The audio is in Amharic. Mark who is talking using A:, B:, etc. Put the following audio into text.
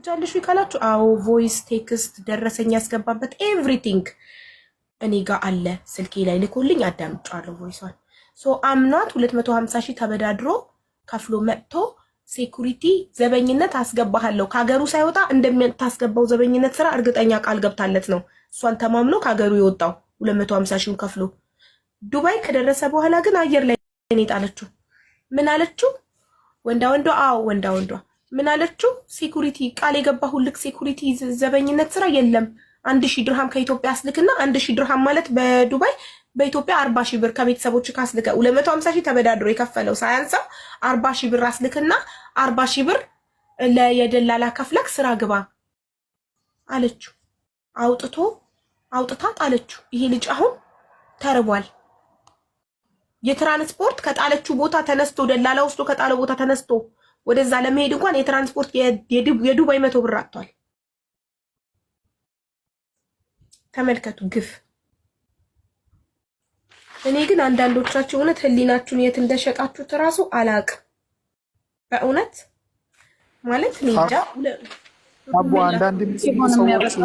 A: ጃልሽ ይካላችሁ አው ቮይስ ቴክስት ደረሰኝ ያስገባበት ኤቭሪቲንግ እኔ ጋር አለ ስልኬ ላይ ልኮልኝ አዳምጫለሁ ቮይሷን ሶ አምናት 250 ሺህ ተበዳድሮ ከፍሎ መጥቶ ሴኩሪቲ ዘበኝነት አስገባሃለሁ ካገሩ ሳይወጣ እንደምታስገባው ዘበኝነት ስራ እርግጠኛ ቃል ገብታለት ነው እሷን ተማምኖ ካገሩ ይወጣው 250 ሺህ ከፍሎ ዱባይ ከደረሰ በኋላ ግን አየር ላይ እኔ ጣለችው ምን አለችው ወንዳ አው ወንዳ ምን አለችው ሴኩሪቲ ቃል የገባሁልክ ሴኩሪቲ ዘበኝነት ስራ የለም 1000 ድርሃም ከኢትዮጵያ አስልክና 1000 ድርሃም ማለት በዱባይ በኢትዮጵያ 40000 ብር ከቤተሰቦች ካስልከ 250 ሺህ ተበዳድሮ የከፈለው ሳያንሳው 40000 ብር አስልክና 40000 ብር ለየደላላ ከፍለክ ስራ ግባ አለችው አውጥታ ጣለችው ይሄ ልጅ አሁን ተርቧል የትራንስፖርት ከጣለችው ቦታ ተነስቶ ደላላ ውስጥ ከጣለው ቦታ ተነስቶ ወደዛ ለመሄድ እንኳን የትራንስፖርት የዱባይ 100 ብር አጥቷል ተመልከቱ ግፍ እኔ ግን አንዳንዶቻችሁ እውነት ህሊናችሁን የት እንደሸጣችሁ ተራሱ አላቅ በእውነት ማለት ነው እንጃ
B: አቦ አንዳንድ ሰዎች